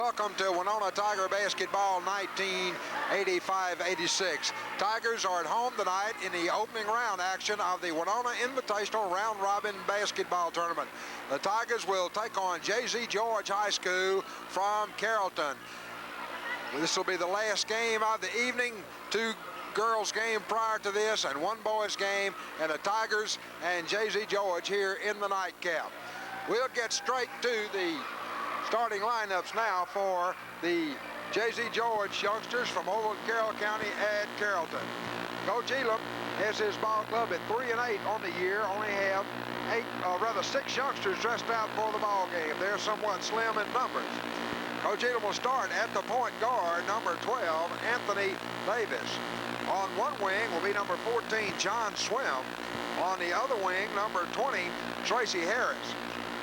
welcome to Winona Tiger Basketball 1985-86. Tigers are at home tonight in the opening round action of the Winona Invitational Round Robin Basketball Tournament. The Tigers will take on J.Z. George High School from Carrolton. This will be the last game of the evening. Two girls game prior to this and one boys game, and the Tigers and J.Z. George here in the nightcap. We'll get straight to the starting lineups now for the J.Z. George youngsters from over in Carroll County at Carrolton. Coach Elam has his ball club at 3-8 on the year. Only have six youngsters dressed out for the ball game. They're somewhat slim in numbers. Coach Elam will start at the point guard, number 12, Anthony Davis. On one wing will be number 14, John Swim. On the other wing, number 20, Tracy Harris.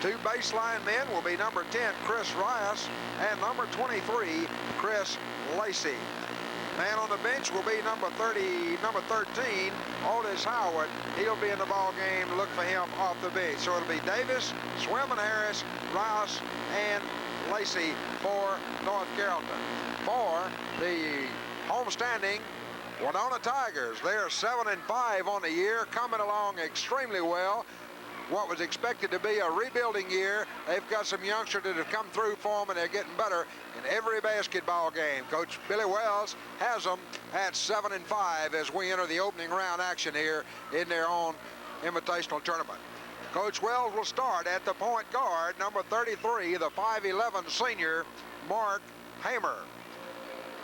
Two baseline men will be number 10, Chris Rias, and number 23, Chris Lacey. Man on the bench will be number 13, Otis Howard. He'll be in the ball game. Look for him off the bench. So it'll be Davis, Swim and Harris, Rias, and Lacey for North Carrollton. For the homestanding Winona Tigers, they're 7-5 on the year, coming along extremely well. What was expected to be a rebuilding year, they've got some youngsters that have come through for them, and they're getting better in every basketball game. Coach Billy Wells has them at 7-5 as we enter the opening round action here in their own invitational tournament. Coach Wells will start at the point guard, number 33, the 5'11 senior, Mark Hamer.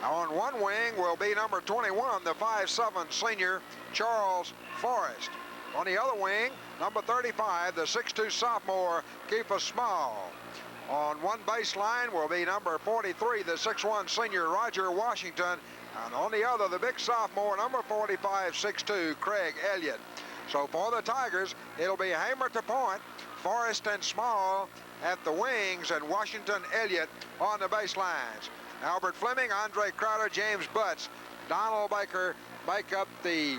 On one wing will be number 21, the 5'7 senior, Charles Forrest. On the other wing, number 35, the 6'2 sophomore, Keefa Small. On one baseline will be number 43, the 6'1 senior, Roger Washington. And on the other, the big sophomore, number 45, 6'2, Craig Elliott. So for the Tigers, it'll be Hamer to point, Forrest and Small at the wings, and Washington Elliott on the baselines. Albert Fleming, Andre Crowder, James Butts, Donald Baker make up the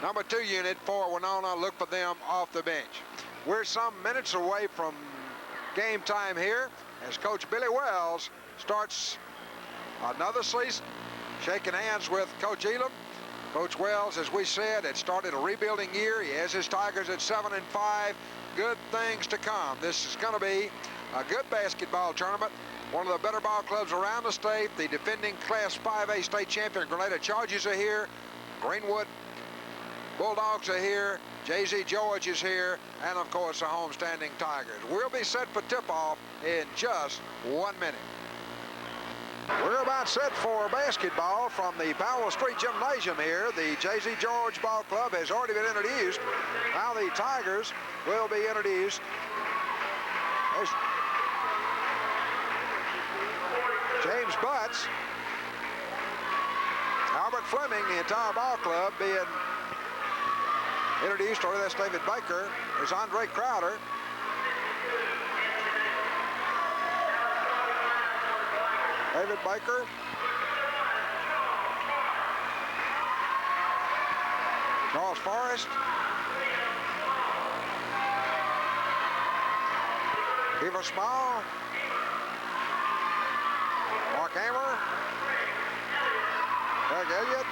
number 2 unit for Winona. Look for them off the bench. We're some minutes away from game time here as Coach Billy Wells starts another season, shaking hands with Coach Elam. Coach Wells, as we said, had started a rebuilding year. He has his Tigers at 7-5. Good things to come. This is going to be a good basketball tournament. One of the better ball clubs around the state. The defending Class 5A state champion Grenada Chargers are here. Greenwood Bulldogs are here. J.Z. George is here. And, of course, the homestanding Tigers. We'll be set for tip-off in just 1 minute. We're about set for basketball from the Powell Street Gymnasium here. The J.Z. George Ball Club has already been introduced. Now the Tigers will be introduced. There's James Butts, Albert Fleming, the entire ball club being introduced. Or that's David Baker. There's Andre Crowder. David Baker. Charles Forrest. Keefa Small. Mark Hamer. Craig Elliott.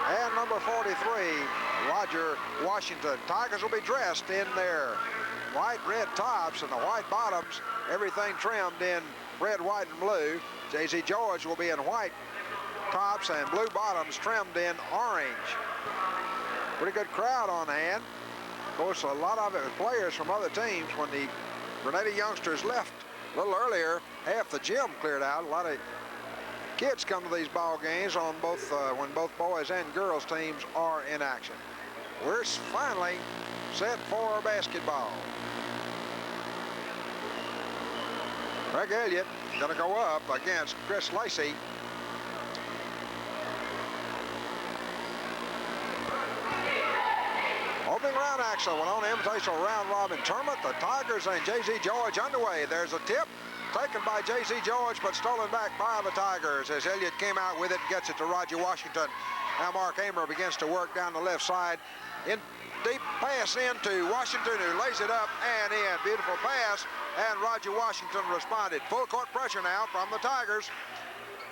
And number 43, Roger Washington. Tigers will be dressed in their white, red tops and the white bottoms. Everything trimmed in red, white, and blue. J.Z. George will be in white tops and blue bottoms trimmed in orange. Pretty good crowd on hand. Of course, a lot of it was players from other teams. When the Grenada youngsters left a little earlier, half the gym cleared out. A lot of kids come to these ball games on both when both boys and girls teams are in action. We're finally set for basketball. Craig Elliott going to go up against Chris Lacey. Opening round action, Winona Invitational Round Robin Tournament. The Tigers and J.Z. George underway. There's a tip taken by J.Z. George, but stolen back by the Tigers as Elliott came out with it and gets it to Roger Washington. Now Mark Hamer begins to work down the left side. deep pass into Washington, who lays it up and in. Beautiful pass, and Roger Washington responded. Full court pressure now from the Tigers.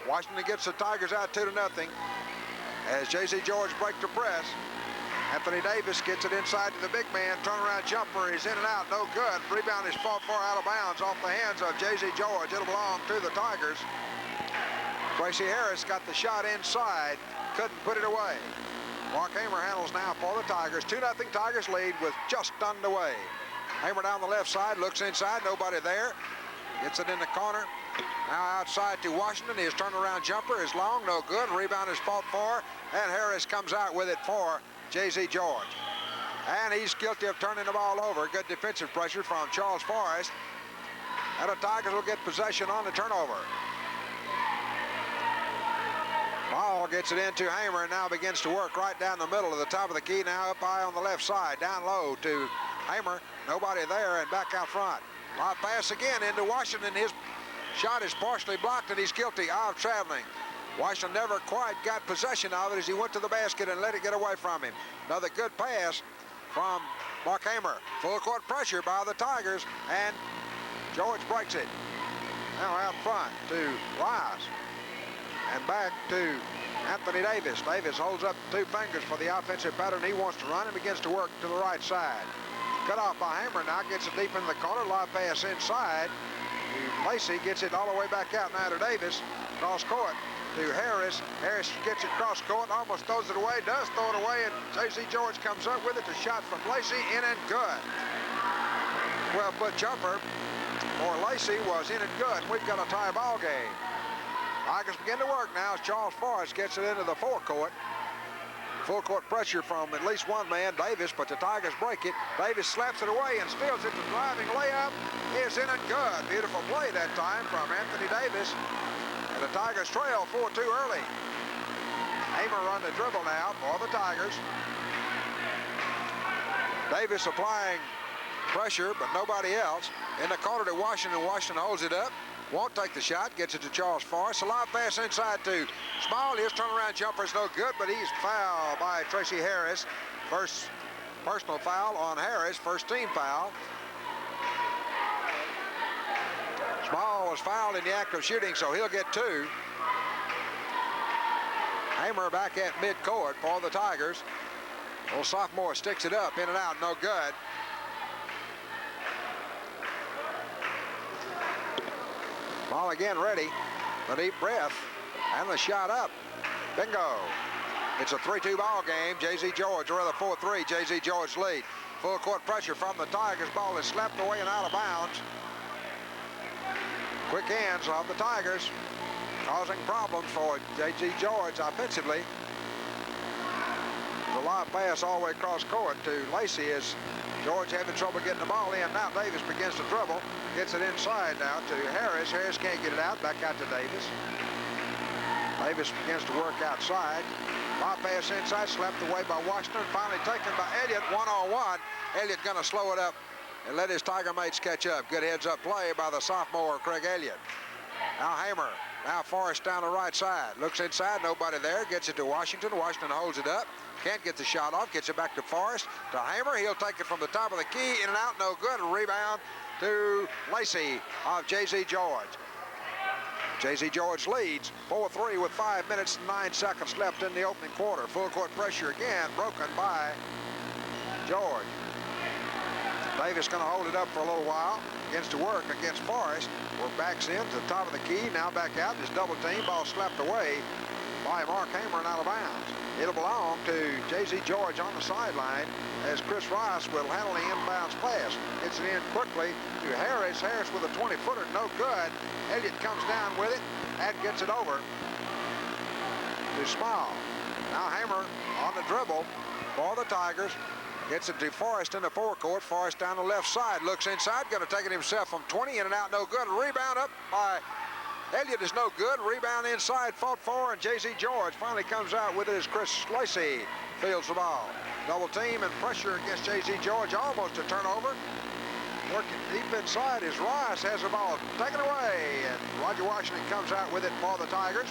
Washington gets the Tigers out 2-0 as J.C. George breaks the press. Anthony Davis gets it inside to the big man. Turnaround jumper is in and out, no good. Rebound is fought for out of bounds off the hands of J.C. George. It'll belong to the Tigers. Tracy Harris got the shot inside, couldn't put it away. Mark Hamer handles now for the Tigers. 2-0 Tigers lead with just underway. Hamer down the left side, looks inside, nobody there. Gets it in the corner. Now outside to Washington. His turnaround jumper is long, no good. Rebound is fought for, and Harris comes out with it for J.C. George. And he's guilty of turning the ball over. Good defensive pressure from Charles Forrest. And the Tigers will get possession on the turnover. Ball gets it into Hamer and now begins to work right down the middle of the top of the key. Now up high on the left side. Down low to Hamer. Nobody there and back out front. Lob pass again into Washington. His shot is partially blocked and he's guilty of traveling. Washington never quite got possession of it as he went to the basket and let it get away from him. Another good pass from Mark Hamer. Full court pressure by the Tigers, and George breaks it. Now out front to Rice. And back to Anthony Davis. Davis holds up 2 fingers for the offensive pattern he wants to run and begins to work to the right side. Cut off by Hamer now, gets it deep in the corner. Lob pass inside. Lacey gets it all the way back out now to Davis. Cross court to Harris. Harris gets it cross court, almost throws it away, does throw it away, and J.C. George comes up with it. The shot from Lacey, in and good. 12-foot jumper for Lacey was in and good. We've got a tie ball game. Tigers begin to work now as Charles Forrest gets it into the forecourt. Full court pressure from at least one man, Davis, but the Tigers break it. Davis slaps it away and steals it. The driving layup is in and good. Beautiful play that time from Anthony Davis. And the Tigers trail 4-2 early. Hamer run the dribble now for the Tigers. Davis applying pressure, but nobody else. In the corner to Washington. Washington holds it up. Won't take the shot, gets it to Charles Forrest. A lob pass inside to Small. His turnaround jumper is no good, but he's fouled by Tracy Harris. First personal foul on Harris, first team foul. Small was fouled in the act of shooting, so he'll get 2. Hamer back at midcourt for the Tigers. Old sophomore sticks it up, in and out, no good. Ball again ready. The deep breath and the shot up. Bingo. It's a 3-2 ball game. J.C. George, or rather 4-3. J.C. George lead. Full court pressure from the Tigers. Ball is slapped away and out of bounds. Quick hands of the Tigers, causing problems for J.C. George offensively. The lob pass all the way across court to Lacey as George having trouble getting the ball in. Now Davis begins to dribble. Gets it inside now to Harris. Harris can't get it out. Back out to Davis. Davis begins to work outside. Lob pass inside, slapped away by Washington. Finally taken by Elliott, one-on-one. Elliott going to slow it up and let his Tiger mates catch up. Good heads-up play by the sophomore, Craig Elliott. Now Hamer. Now Forrest down the right side. Looks inside, nobody there. Gets it to Washington. Washington holds it up. Can't get the shot off. Gets it back to Forrest. To Hamer. He'll take it from the top of the key. In and out, no good. Rebound to Lacey of J.C. George. J.C. George leads 4-3 with 5 minutes and 9 seconds left in the opening quarter. Full court pressure again, broken by George. Davis going to hold it up for a little while. Begins to work against Forrest. We're backs in to the top of the key. Now back out. This double team. Ball slapped away by Mark Hamer and out of bounds. It'll belong to J.C. George on the sideline as Chris Rice will handle the inbounds pass. Gets it in quickly to Harris. Harris with a 20-footer, no good. Elliott comes down with it and gets it over to Small. Now Hamer on the dribble for the Tigers. Gets it to Forrest in the forecourt. Forrest down the left side. Looks inside. Going to take it himself from 20. In and out, no good. Rebound up by Elliott is no good. Rebound inside, fought for, and J.C. George finally comes out with it as Chris Lacey fields the ball. Double team and pressure against J.C. George, almost a turnover. Working deep inside as Rice has the ball taken away, and Roger Washington comes out with it for the Tigers.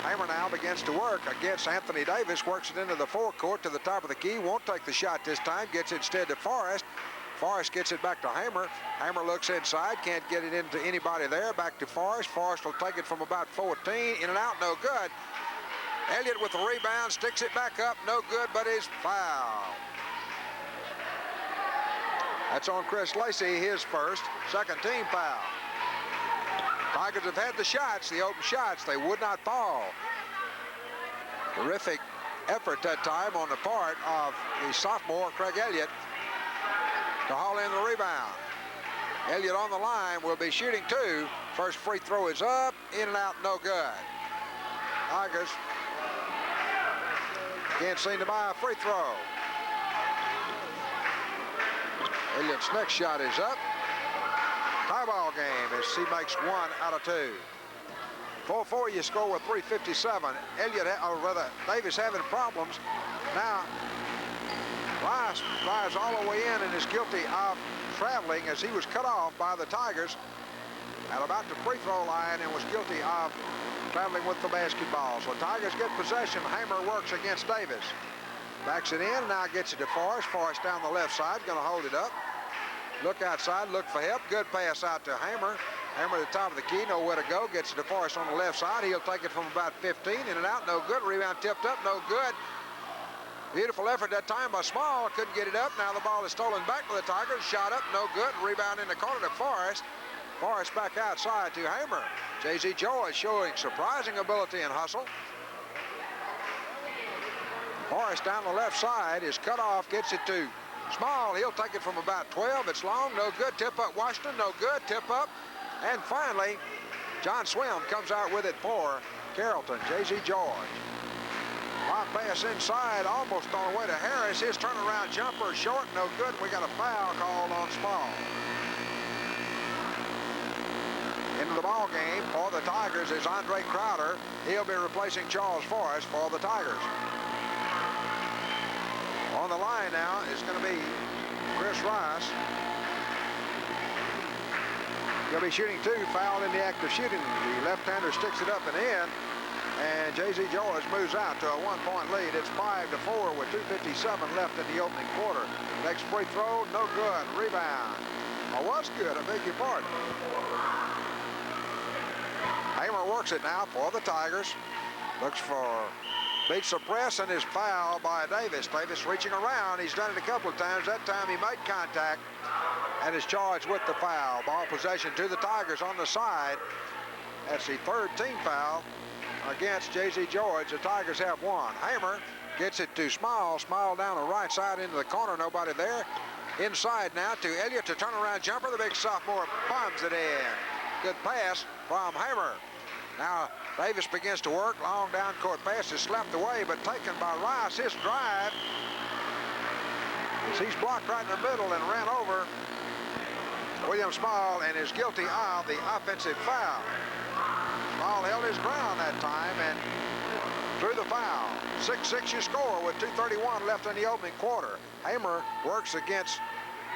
Hammer now begins to work against Anthony Davis, works it into the forecourt to the top of the key, won't take the shot this time, gets it instead to Forrest. Forrest gets it back to Hammer. Hammer looks inside, can't get it into anybody there, back to Forrest. Forrest will take it from about 14, in and out, no good. Elliott with the rebound, sticks it back up, no good, but is fouled. That's on Chris Lacey, his first, second team foul. Tigers have had the shots, the open shots, they would not fall. Terrific effort that time on the part of the sophomore, Craig Elliott, to haul in the rebound. Elliott on the line will be shooting two. First free throw is up, in and out, no good. Tigers can't seem to buy a free throw. Elliott's next shot is up. Tie ball game as he makes 1 out of 2. 4-4, you score with 3:57. Elliott, or rather, Davis having problems. Now, Rice drives all the way in and is guilty of traveling as he was cut off by the Tigers at about the free throw line and was guilty of traveling with the basketball. So Tigers get possession. Hammer works against Davis. Backs it in, now gets it to Forrest. Forrest down the left side, going to hold it up. Look outside, look for help. Good pass out to Hammer. Hammer at the top of the key, nowhere to go. Gets it to Forrest on the left side. He'll take it from about 15, in and out, no good. Rebound tipped up, no good. Beautiful effort that time by Small, couldn't get it up. Now the ball is stolen back by the Tigers. Shot up, no good. Rebound in the corner to Forrest. Forrest back outside to Hammer. J.Z. George showing surprising ability and hustle. Forrest down the left side is cut off, gets it to Small. He'll take it from about 12. It's long, no good. Tip up Washington, no good. Tip up. And finally, John Swim comes out with it for Carrolton. J.Z. George. Long pass inside, almost on the way to Harris. His turnaround jumper short, no good. We got a foul called on Small. Into the ball game for the Tigers is Andre Crowder. He'll be replacing Charles Forrest for the Tigers. On the line now is going to be Chris Rice. He'll be shooting two, fouled in the act of shooting. The left-hander sticks it up and in, and J.Z. George moves out to a 1-point lead. It's 5-4 with 2:57 left in the opening quarter. Next free throw, no good. Rebound. Oh, was good, I beg your pardon. Hammer works it now for the Tigers. Looks for, beats the press and is fouled by Davis. Davis reaching around. He's done it a couple of times. That time he made contact and is charged with the foul. Ball possession to the Tigers on the side. That's the third team foul against J.Z. George. The Tigers have one. Hammer gets it to Small. Small down the right side into the corner. Nobody there. Inside now to Elliott. To turnaround jumper. The big sophomore bombs it in. Good pass from Hammer. Now Davis begins to work. Long down court pass is slapped away, but taken by Rice. His drive. He's blocked right in the middle and ran over William Small and is guilty of the offensive foul. Small held his ground that time and drew the foul. 6-6 you score with 2:31 left in the opening quarter. Hammer works against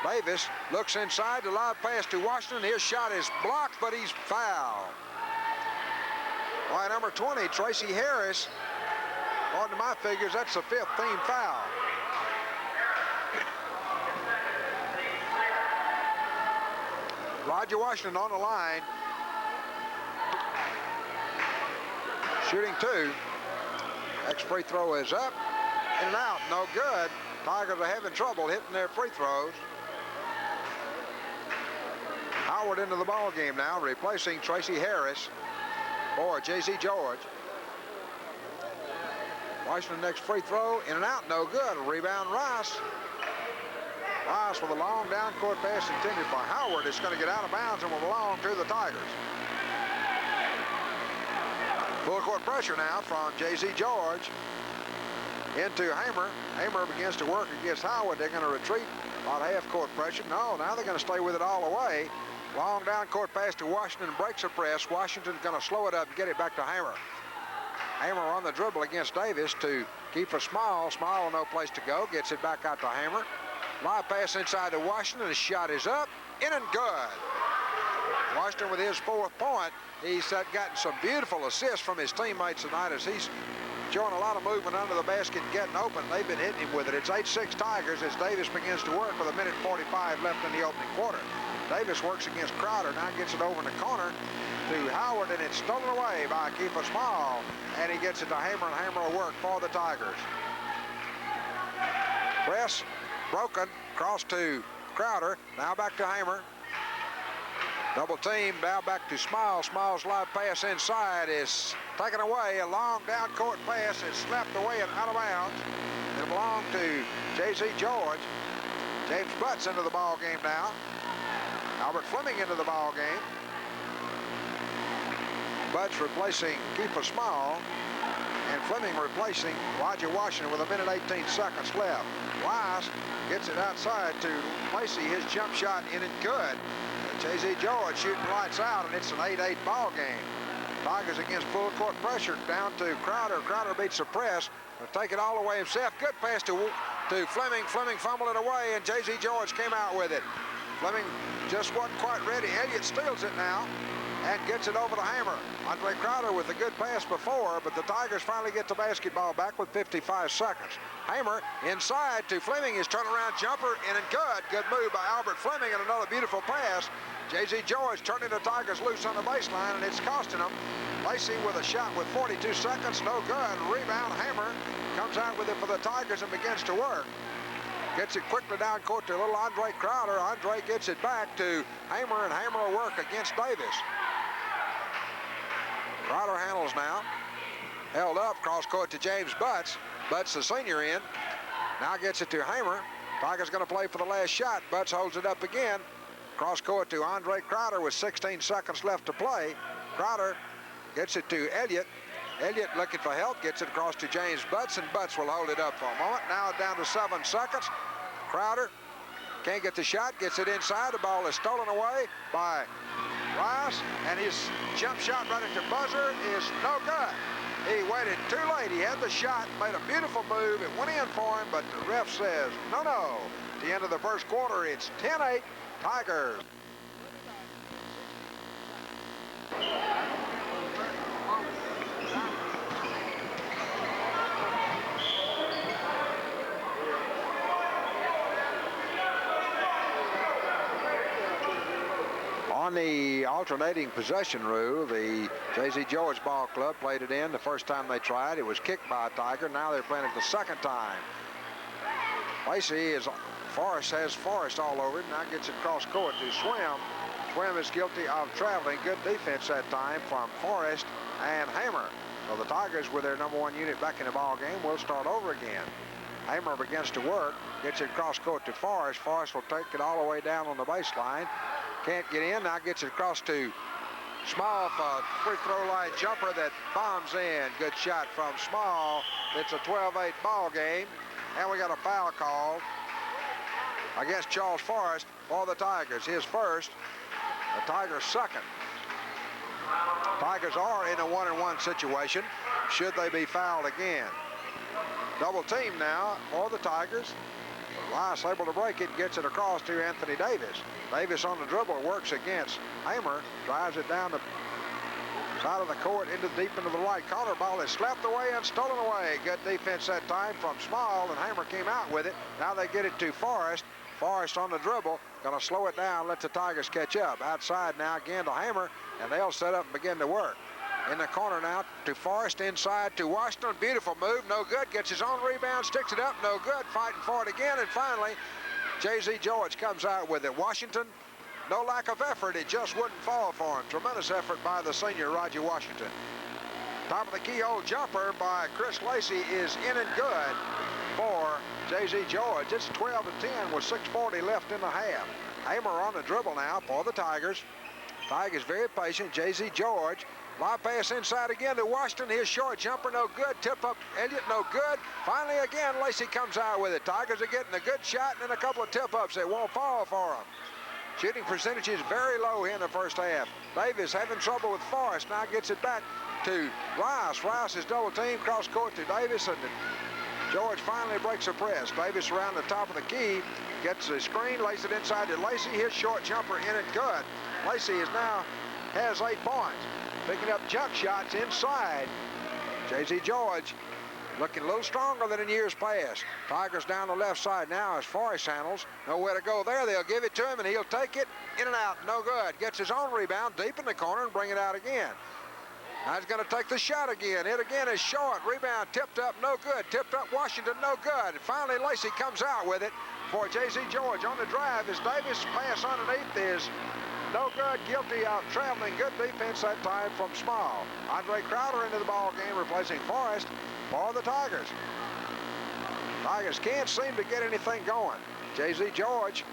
Davis, looks inside, the lob pass to Washington. His shot is blocked, but he's fouled by number 20, Tracy Harris. According to my figures, that's the fifth team foul. Roger Washington on the line. Shooting two. Next free throw is up, in and out, no good. Tigers are having trouble hitting their free throws. Howard into the ball game now, replacing Tracy Harris for J.Z. George. Washington next free throw, in and out, no good. Rebound Rice. Rice with a long down court pass intended by Howard. It's going to get out of bounds and will belong to the Tigers. Full court pressure now from J.Z. George into Hammer. Hammer begins to work against Howard. They're going to retreat on half court pressure. No, now they're going to stay with it all the way. Long down court pass to Washington, breaks the press. Washington's going to slow it up and get it back to Hammer. Hammer on the dribble against Davis to keep for Small. Small no place to go, gets it back out to Hammer. Live pass inside to Washington. The shot is up, in and good. Washington with his 4th point. He's gotten some beautiful assists from his teammates tonight as he's showing a lot of movement under the basket, getting open. They've been hitting him with it. It's 8-6 Tigers as Davis begins to work with 1:45 left in the opening quarter. Davis works against Crowder, now gets it over in the corner to Howard, and it's stolen away by Kiefer Small, and he gets it to Hamer, and Hamer will work for the Tigers. Press broken, cross to Crowder, now back to Hamer. Double team, now back to Small. Small's live pass inside is taken away. A long down court pass is slapped away and out of bounds. It belonged to J.Z. George. James Butts into the ball game now. Albert Fleming into the ball game. Butts replacing Kiefer Small, and Fleming replacing Roger Washington with 1:18 left. Wise gets it outside to Lacey. His jump shot in and good. J.Z. George shooting lights out, and it's an 8-8 ball game. Tigers against full court pressure down to Crowder. Crowder beats the press. He'll take it all away himself. Good pass to Fleming. Fleming fumbled it away, and J.Z. George came out with it. Fleming just wasn't quite ready. Elliott steals it now and gets it over to Hamer. Andre Crowder with a good pass before, but the Tigers finally get the basketball back with 55 seconds. Hamer inside to Fleming. His turnaround jumper in and good. Good move by Albert Fleming and another beautiful pass. J.Z. George turning the Tigers loose on the baseline, and it's costing them. Lacey with a shot with 42 seconds. No good. Rebound. Hamer comes out with it for the Tigers and begins to work. Gets it quickly down court to little Andre Crowder. Andre gets it back to Hamer, and Hamer will work against Davis. Crowder handles now. Held up, cross court to James Butts. Butts, the senior, in. Now gets it to Hamer. Tigers going to play for the last shot. Butts holds it up again. Cross court to Andre Crowder with 16 seconds left to play. Crowder gets it to Elliott. Elliott looking for help, gets it across to James Butts, and Butts will hold it up for a moment. Now down to 7 seconds. Crowder can't get the shot, gets it inside. The ball is stolen away by Rice, and his jump shot right at the buzzer is no good. He waited too late. He had the shot, made a beautiful move. It went in for him, but the ref says no. At the end of the first quarter, it's 10-8 Tigers. On the alternating possession rule, the J.Z. George Ball Club played it in the first time they tried. It was kicked by a Tiger. Now they're playing it the second time. Lacey has Forrest all over it. Now gets it cross court to Swim. Swim is guilty of traveling. Good defense that time from Forrest and Hamer. So the Tigers, with their #1 unit back in the ball game, will start over again. Hamer begins to work. Gets it cross court to Forrest. Forrest will take it all the way down on the baseline. Can't get in. Now gets it across to Small for a free throw line jumper that bombs in. Good shot from Small. It's a 12-8 ball game, and we got a foul call against Charles Forrest for the Tigers. His first, the Tigers' second. Tigers are in a 1-and-1 situation should they be fouled again. Double team now for the Tigers. Rice able to break it, gets it across to Anthony Davis. Davis on the dribble works against Hamer, drives it down the side of the court deep into the right corner. Ball is slapped away and stolen away. Good defense that time from Small, and Hamer came out with it. Now they get it to Forrest. Forrest on the dribble, going to slow it down, let the Tigers catch up. Outside now again to Hamer, and they'll set up and begin to work. In the corner now to Forrest, inside to Washington. Beautiful move, no good. Gets his own rebound, sticks it up, no good. Fighting for it again, and finally, J.Z. George comes out with it. Washington, no lack of effort. It just wouldn't fall for him. Tremendous effort by the senior, Roger Washington. Top of the keyhole jumper by Chris Lacey is in and good for J.Z. George. It's 12-10 with 6:40 left in the half. Hamer on the dribble now for the Tigers. Tigers very patient. J.Z. George. Live pass inside again to Washington. His short jumper, no good. Tip up Elliott, no good. Finally again, Lacey comes out with it. Tigers are getting a good shot and then a couple of tip-ups that won't fall for them. Shooting percentage is very low here in the first half. Davis having trouble with Forrest. Now gets it back to Rice. Rice is double teamed, cross court to Davis, and George finally breaks a press. Davis around the top of the key, gets the screen, lays it inside to Lacey. His short jumper in and good. Lacey has 8 points. Picking up jump shots inside. J.Z. George looking a little stronger than in years past. Tigers down the left side now as Forrest handles. Nowhere to go there. They'll give it to him, and he'll take it in and out. No good. Gets his own rebound deep in the corner and bring it out again. Now he's going to take the shot again. It again is short. Rebound tipped up, no good. Tipped up Washington, no good. And finally, Lacey comes out with it for J.Z. George. On the drive is Davis. Pass underneath is no good. Guilty of traveling. Good defense that time from Small. Andre Crowder into the ball game, replacing Forrest for the Tigers. Tigers can't seem to get anything going. J.Z. George,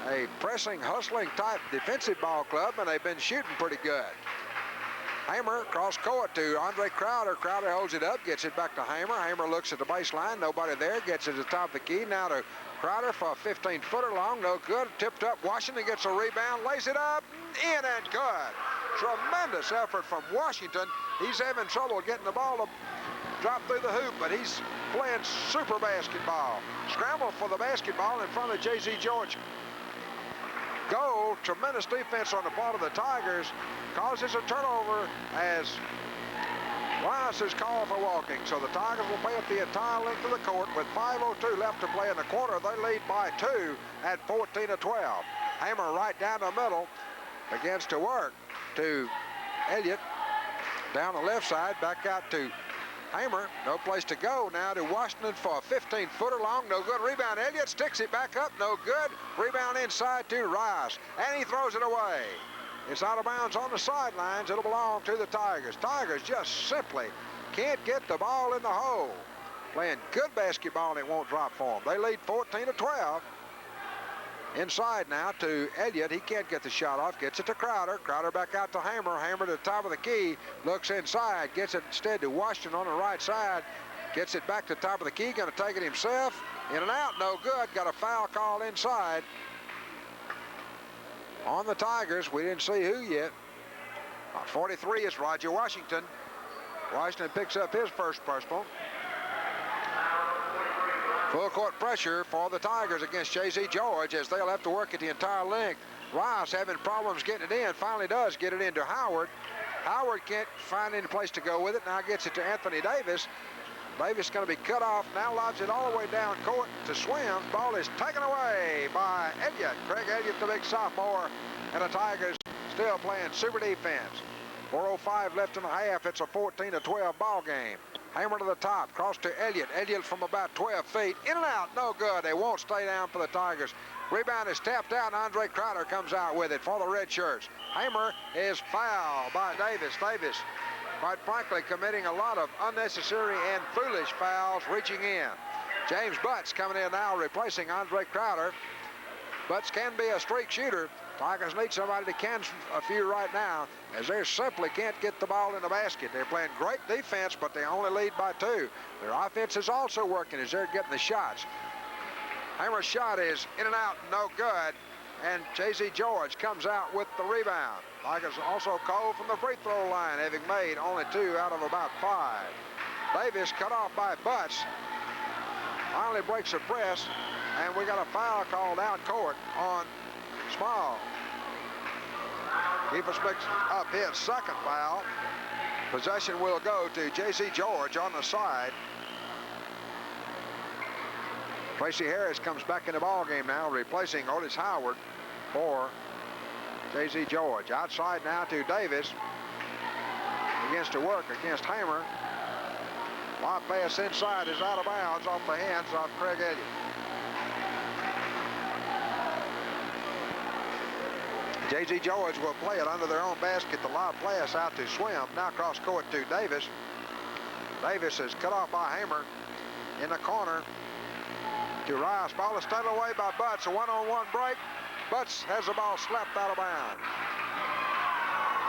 a pressing, hustling type defensive ball club, and they've been shooting pretty good. Hamer cross court to Andre Crowder. Crowder holds it up, gets it back to Hamer. Hamer looks at the baseline, nobody there, gets it to the top of the key. Now to Crowder for a 15-footer long, no good. Tipped up, Washington gets a rebound, lays it up, in and good. Tremendous effort from Washington. He's having trouble getting the ball to drop through the hoop, but he's playing super basketball. Scramble for the basketball in front of J.Z. George. Goal, tremendous defense on the part of the Tigers, causes a turnover as Rice is called for walking. So the Tigers will play up the entire length of the court with 5:02 left to play in the quarter. They lead by 2 at 14-12. Hamer right down the middle begins to work to Elliott down the left side, back out to Hamer, no place to go. Now to Washington for a 15-footer long, no good. Rebound, Elliott sticks it back up, no good. Rebound inside to Rice, and he throws it away. It's out of bounds on the sidelines. It'll belong to the Tigers. Tigers just simply can't get the ball in the hole. Playing good basketball, and it won't drop for them. They lead 14-12. Inside now to Elliott. He can't get the shot off. Gets it to Crowder. Crowder back out to Hamer. Hamer to the top of the key. Looks inside. Gets it instead to Washington on the right side. Gets it back to the top of the key. Going to take it himself. In and out. No good. Got a foul call inside on the Tigers. We didn't see who yet. 43 is Roger Washington. Washington picks up his first personal. Full court pressure for the Tigers against J.Z. George as they'll have to work it the entire length. Rice having problems getting it in. Finally does get it into Howard. Howard can't find any place to go with it. Now gets it to Anthony Davis. Davis going to be cut off. Now lobs it all the way down court to Swim. Ball is taken away by Elliott. Craig Elliott, the big sophomore. And the Tigers still playing super defense. 4:05 left in the half. It's a 14-12 ball game. Hamer to the top, cross to Elliott. Elliott from about 12 feet. In and out, no good. They won't stay down for the Tigers. Rebound is tapped out, and Andre Crowder comes out with it for the red shirts. Hamer is fouled by Davis. Davis, quite frankly, committing a lot of unnecessary and foolish fouls, reaching in. James Butts coming in now, replacing Andre Crowder. Butts can be a streak shooter. Tigers need somebody to can a few right now, as they simply can't get the ball in the basket. They're playing great defense, but they only lead by 2. Their offense is also working as they're getting the shots. Hamer's shot is in and out, no good, and J.Z. George comes out with the rebound. Tigers also called from the free throw line, having made only 2 out of about 5. Davis cut off by Butts. Finally breaks the press, and we got a foul called out court on Small. Keepers picks up his second foul. Possession will go to J.Z. George on the side. Tracy Harris comes back in the ball game now, replacing Otis Howard for J.Z. George. Outside now to Davis. Begins to work against Hamer. Lob pass inside is out of bounds off the hands of Craig Elliott. J.Z. George will play it under their own basket. The lob pass out to Swim. Now cross court to Davis. Davis is cut off by Hamer in the corner to Rice. Ball is stolen away by Butts. A one-on-one break. Butts has the ball slapped out of bounds.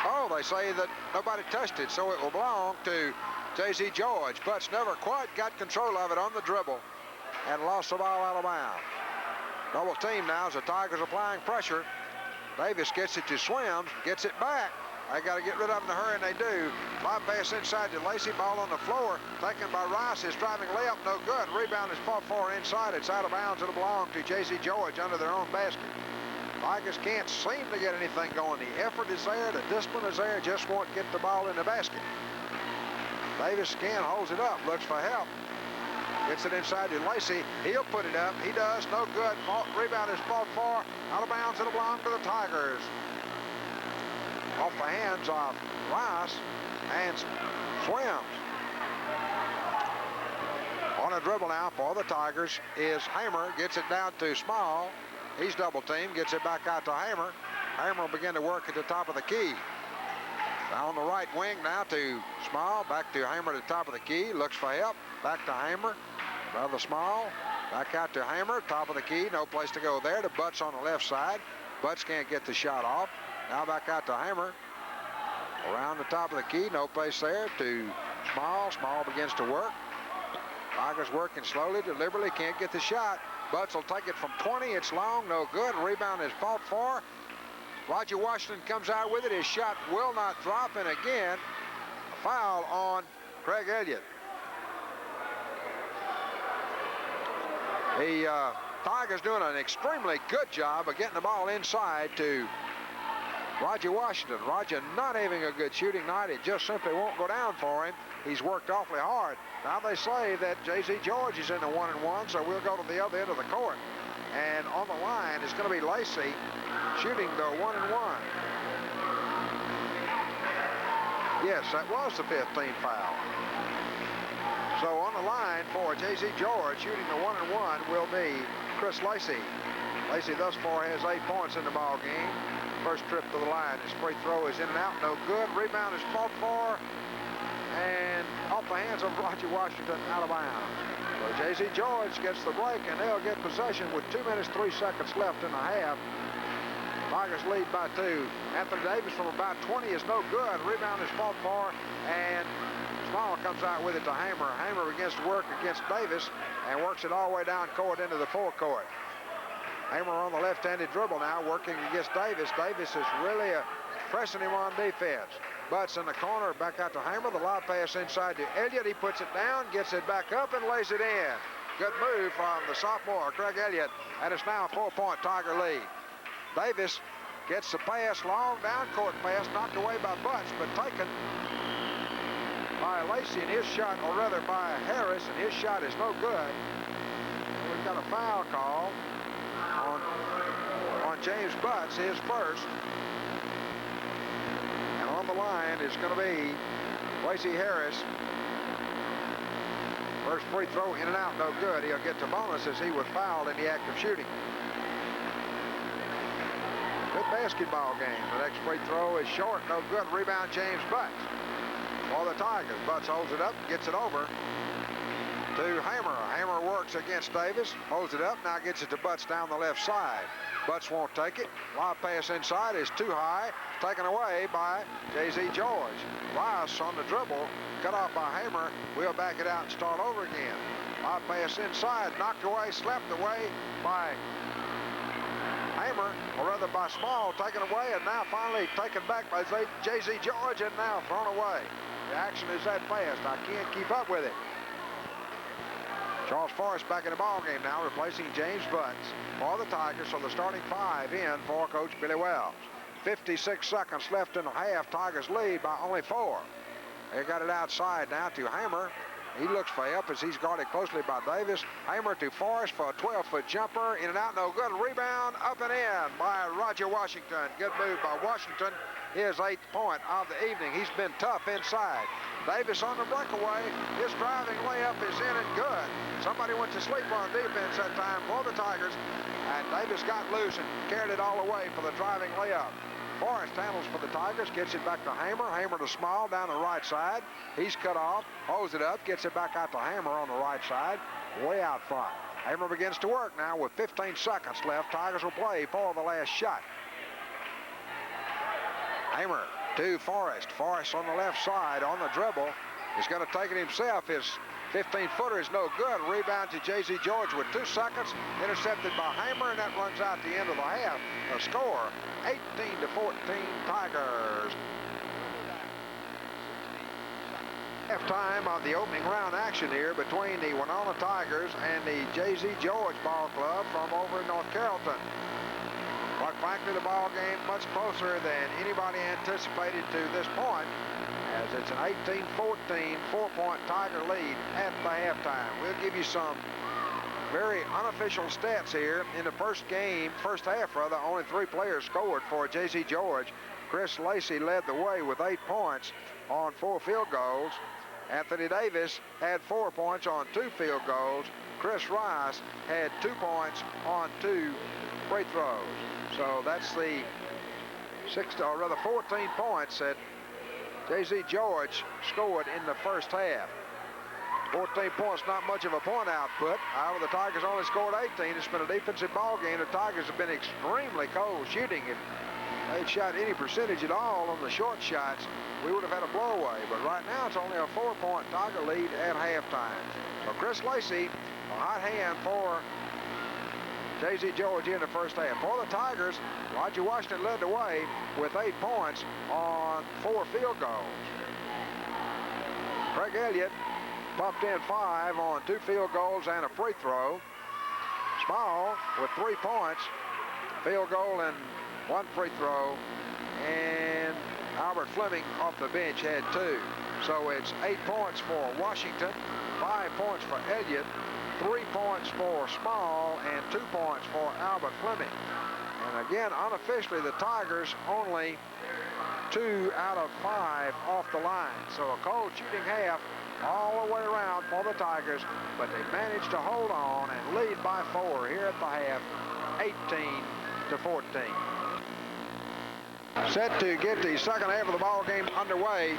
Oh, they say that nobody touched it, so it will belong to J.Z. George. Butts never quite got control of it on the dribble and lost the ball out of bounds. Double team now as the Tigers applying pressure. Davis gets it to Swim, gets it back, They got to get rid of them in a hurry, and they do. Fly pass inside to Lacey. Ball on the floor. Taken by Rice. His driving layup, no good. Rebound is fought for inside. It's out of bounds. It'll belong to J.C. George under their own basket. Tigers can't seem to get anything going. The effort is there. The discipline is there. Just won't get the ball in the basket. Davis again holds it up. Looks for help. Gets it inside to Lacey. He'll put it up. He does. No good. Rebound is fought for. Out of bounds. It'll belong to the Tigers. Off the hands of Rice and swims. On a dribble now for the Tigers is Hamer. Gets it down to Small. He's double teamed. Gets it back out to Hamer. Hamer will begin to work at the top of the key. Now on the right wing now to Small. Back to Hamer at the top of the key. Looks for help. Back to Hamer. Rather Small. Back out to Hamer. Top of the key. No place to go there. To Butts on the left side. Butts can't get the shot off. Now back out to Hamer. Around the top of the key. No place there to Small. Small begins to work. Tigers working slowly, deliberately. Can't get the shot. Butts will take it from 20. It's long. No good. Rebound is fought for. Roger Washington comes out with it. His shot will not drop. And again, a foul on Craig Elliott. The Tigers doing an extremely good job of getting the ball inside to Roger Washington. Roger not having a good shooting night. It just simply won't go down for him. He's worked awfully hard. Now they say that J.C. George is in the 1-and-1, so we'll go to the other end of the court. And on the line is going to be Lacey shooting the 1-and-1. Yes, that was the 15th foul. So on the line for J.C. George shooting the 1-and-1 will be Chris Lacey. Lacey thus far has 8 points in the ball game. First trip to the line. His free throw is in and out. No good. Rebound is fought for. And off the hands of Roger Washington, out of bounds. So J.C. George gets the break, and they'll get possession with 2 minutes, 3 seconds left in the half. Tigers lead by 2. Anthony Davis from about 20 is no good. Rebound is fought for, and Small comes out with it to Hamer. Hamer begins to work against Davis and works it all the way down court into the forecourt. Hamer on the left-handed dribble now, working against Davis. Davis is really pressing him on defense. Butts in the corner, back out to Hamer. The lob pass inside to Elliott. He puts it down, gets it back up, and lays it in. Good move from the sophomore, Craig Elliott, and it's now a 4-point Tiger lead. Davis gets the pass, long down-court pass, knocked away by Butts, but taken by Lacey, and his shot, or rather by Harris, and his shot is no good. We've got a foul call on James Butts, his first. And on the line is going to be Lacey Harris. First free throw in and out, no good. He'll get to bonus as he was fouled in the act of shooting. Good basketball game. The next free throw is short, no good. Rebound James Butts for the Tigers. Butts holds it up, gets it over to Hamer. Hamer works against Davis, holds it up, now gets it to Butts down the left side. Butts won't take it. Lob pass inside is too high. Taken away by J.C. George. Rice on the dribble, cut off by Hamer. We'll back it out and start over again. Lob pass inside, knocked away, slapped away by Hamer, or rather by Small, taken away, and now finally taken back by J.C. George, and now thrown away. The action is that fast. I can't keep up with it. Charles Forrest back in the ball game now, replacing James Butts for the Tigers. So the starting 5 in for Coach Billy Wells. 56 seconds left in the half. Tigers lead by only 4. They got it outside now to Hamer. He looks for help as he's guarded closely by Davis. Hamer to Forrest for a 12-foot jumper. In and out, no good. Rebound up and in by Roger Washington. Good move by Washington. His 8th point of the evening. He's been tough inside. Davis on the breakaway. His driving layup is in and good. Somebody went to sleep on defense that time for the Tigers. And Davis got loose and carried it all the way for the driving layup. Forrest handles for the Tigers, gets it back to Hamer. Hamer to Small down the right side. He's cut off, holds it up, gets it back out to Hamer on the right side, way out front. Hamer begins to work now with 15 seconds left. Tigers will play for the last shot. Hamer to Forrest. Forrest on the left side on the dribble. He's going to take it himself. His 15-footer is no good. Rebound to J.C. George with 2 seconds. Intercepted by Hamer, and that runs out the end of the half. The score, 18-14 Tigers. Halftime of the opening round action here between the Winona Tigers and the J.Z. George Ball Club from over in North Carrolton. But frankly, the ball game much closer than anybody anticipated to this point, as it's an 18-14 4-point Tiger lead at the halftime. We'll give you some very unofficial stats here. In the first half, only 3 players scored for J.Z. George. Chris Lacey led the way with 8 points on 4 field goals. Anthony Davis had 4 points on 2 field goals. Chris Rice had 2 points on 2 free throws. So that's the 14 points that J.Z. George scored in the first half. 14 points, not much of a point output. However, the Tigers only scored 18. It's been a defensive ball game. The Tigers have been extremely cold shooting. If they'd shot any percentage at all on the short shots, we would have had a blowaway. But right now, it's only a 4-point Tiger lead at halftime. So Chris Lacey, a hot hand for J.Z. George in the first half. For the Tigers, Roger Washington led the way with 8 points on 4 field goals. Craig Elliott popped in 5 on 2 field goals and a free throw. Small with 3 points, field goal and 1 free throw. And Albert Fleming off the bench had 2. So it's 8 points for Washington, 5 points for Elliott, 3 points for Small, and 2 points for Albert Fleming. And again, unofficially, the Tigers only 2 out of 5 off the line. So a cold shooting half all the way around for the Tigers, but they managed to hold on and lead by 4 here at the half, 18-14. Set to get the second half of the ball game underway.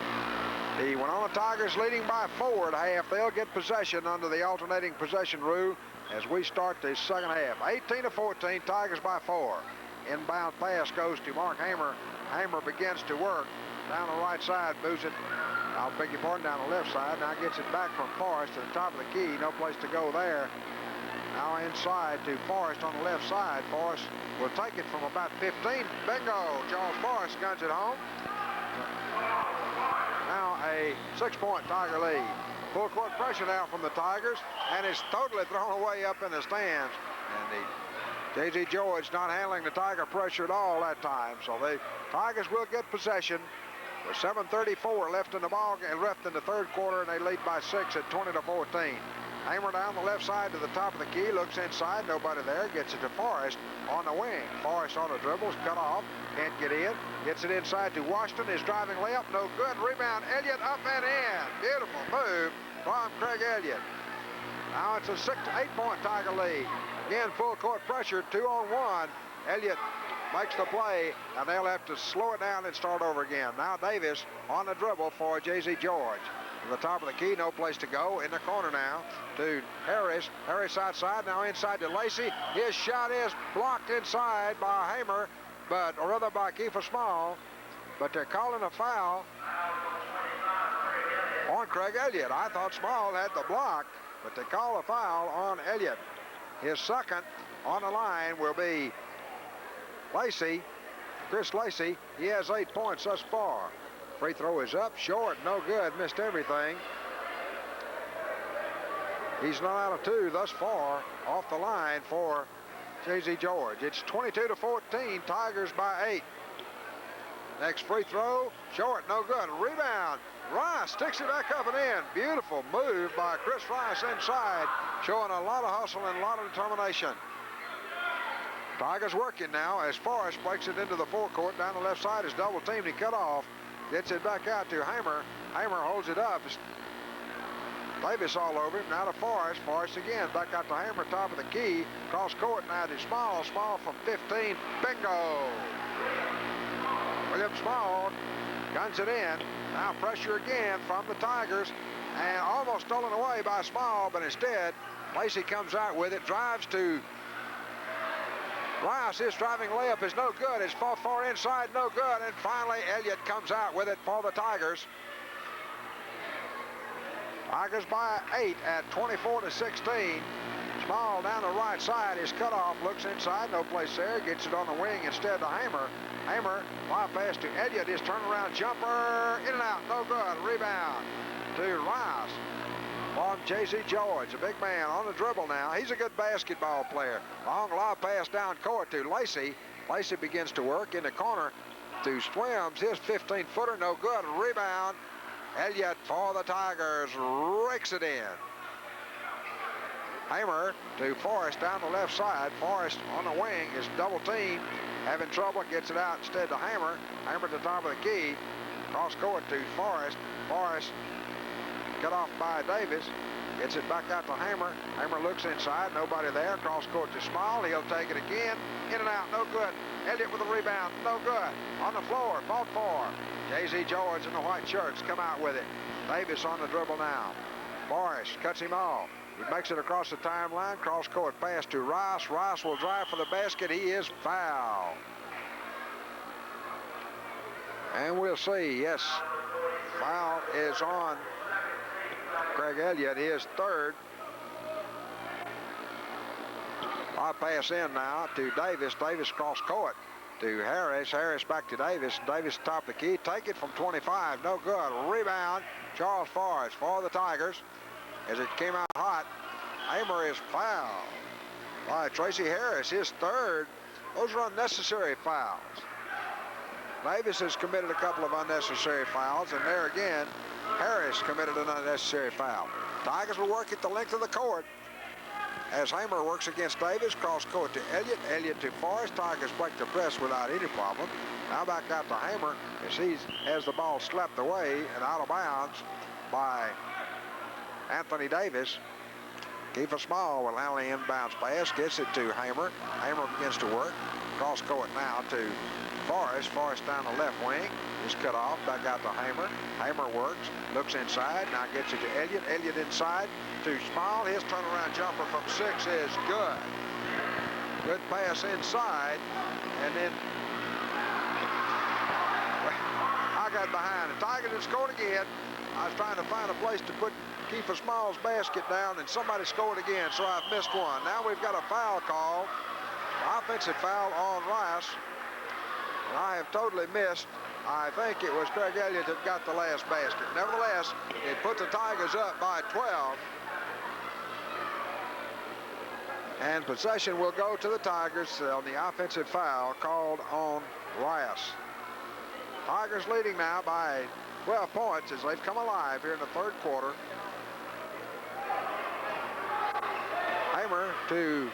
The Winona Tigers leading by 4 at half. They'll get possession under the alternating possession rule as we start the second half. 18-14, Tigers by 4. Inbound pass goes to Mark Hamer. Hamer begins to work down the right side, moves it, I'll beg your pardon, down the left side. Now gets it back from Forrest to the top of the key. No place to go there. Now inside to Forrest on the left side. Forrest will take it from about 15. Bingo! Charles Forrest guns it home. Now a 6-point Tiger lead. Full court pressure now from the Tigers, and it's totally thrown away up in the stands. And the J.Z. George not handling the Tiger pressure at all that time. So the Tigers will get possession with 7:34 left in the ball game, left in the third quarter, and they lead by 6 at 20-14. Hamer down the left side to the top of the key, looks inside, nobody there, gets it to Forrest on the wing. Forrest on the dribbles, cut off, can't get in, gets it inside to Washington, his driving layup, no good, rebound, Elliott up and in. Beautiful move from Craig Elliott. Now it's a 6 to 8 point Tiger lead. Again, full court pressure, 2-on-1. Elliott makes the play, and they'll have to slow it down and start over again. Now Davis on the dribble for J.Z. George. To the top of the key, no place to go. In the corner now to Harris. Harris outside, now inside to Lacey. His shot is blocked inside by Hamer, or rather by Kiefer Small. But they're calling a foul on Craig Elliott. I thought Small had the block, but they call a foul on Elliott. His second on the line will be Lacey, Chris Lacey. He has 8 points thus far. Free throw is up, short, no good, missed everything. He's not out of 2 thus far off the line for J.Z. George. It's 22-14, Tigers by 8. Next free throw, short, no good. Rebound, Rice sticks it back up and in. Beautiful move by Chris Rice inside, showing a lot of hustle and a lot of determination. Tigers working now as Forrest breaks it into the forecourt. Down the left side is double teamed. He cut off. Gets it back out to Hamer. Hamer holds it up. Davis all over him. Now to Forrest. Forrest again. Back out to Hamer. Top of the key. Cross court now to Small. Small from 15. Bingo! William Small guns it in. Now pressure again from the Tigers. And almost stolen away by Small, but instead Lacey comes out with it. Drives to Rice. His driving layup is no good. It's far inside, no good. And finally, Elliott comes out with it for the Tigers. Tigers by 8 at 24-16. Small down the right side is cut off. Looks inside, no place there. Gets it on the wing instead to Hamer. Hamer, fly pass to Elliott. His turnaround jumper, in and out, no good. Rebound. to Rice from J.C. George, a big man on the dribble now. He's a good basketball player. Long lob pass down court to Lacey. Lacey begins to work in the corner to Swims. His 15-footer, no good. Rebound. Elliott for the Tigers rakes it in. Hamer to Forrest down the left side. Forrest on the wing is double teamed. Having trouble, gets it out instead to Hamer. Hamer at the top of the key. Cross court to Forrest. Forrest cut off by Davis. Gets it back out to Hamer. Hamer looks inside. Nobody there. Cross court to Small. He'll take it again. In and out. No good. Elliott with a rebound. No good. On the floor. Fought for. J.C. George in the white shirts come out with it. Davis on the dribble now. Forrest cuts him off. He makes it across the timeline. Cross court pass to Rice. Rice will drive for the basket. He is fouled. And we'll see. Yes, foul is on Craig Elliott, his third. I pass in now to Davis. Davis cross court to Harris. Harris back to Davis. Davis top of the key. Take it from 25. No good. Rebound. Charles Forrest for the Tigers. As it came out hot, Hamer is fouled by Tracy Harris, his third. Those are unnecessary fouls. Davis has committed a couple of unnecessary fouls, and there again, Harris committed an unnecessary foul. Tigers will work at the length of the court as Hamer works against Davis. Cross court to Elliott. Elliott to Forrest. Tigers break the press without any problem. Now back out to Hamer as he has the ball slapped away and out of bounds by Anthony Davis. Kiefer Small will handle the inbounds pass. Gets it to Hamer. Hamer begins to work. Cross court now to Forrest. Forrest down the left wing. Is cut off. Back out to Hamer. Hamer works. Looks inside. Now gets it to Elliott. Elliott inside to Small. His turnaround jumper from 6 is good. Good pass inside. And then I got behind. The Tigers have scored again. I was trying to find a place to put Kiefer Small's basket down, and somebody scored again, so I've missed one. Now we've got a foul call. Offensive foul on Rice. And I have totally missed. I think it was Craig Elliott that got the last basket. Nevertheless, it put the Tigers up by 12. And possession will go to the Tigers on the offensive foul called on Rice. Tigers leading now by 12 points as they've come alive here in the third quarter. Hamer to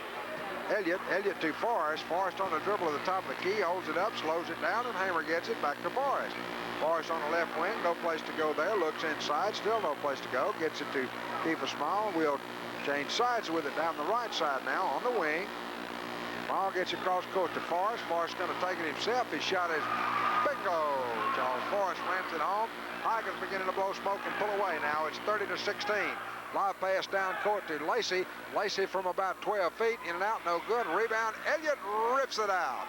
Elliott. Elliott to Forrest. Forrest on the dribble at the top of the key. Holds it up, slows it down, and Hamer gets it back to Forrest. Forrest on the left wing. No place to go there. Looks inside. Still no place to go. Gets it to Kiefer Small. We'll change sides with it down the right side now on the wing. Small gets across court to Forrest. Forrest going to take it himself. His shot is bingo. Charles Forrest ramps it home. Tigers beginning to blow smoke and pull away now. It's 30-16. Live pass down court to Lacey. Lacey from about 12 feet. In and out, no good. Rebound. Elliott rips it out.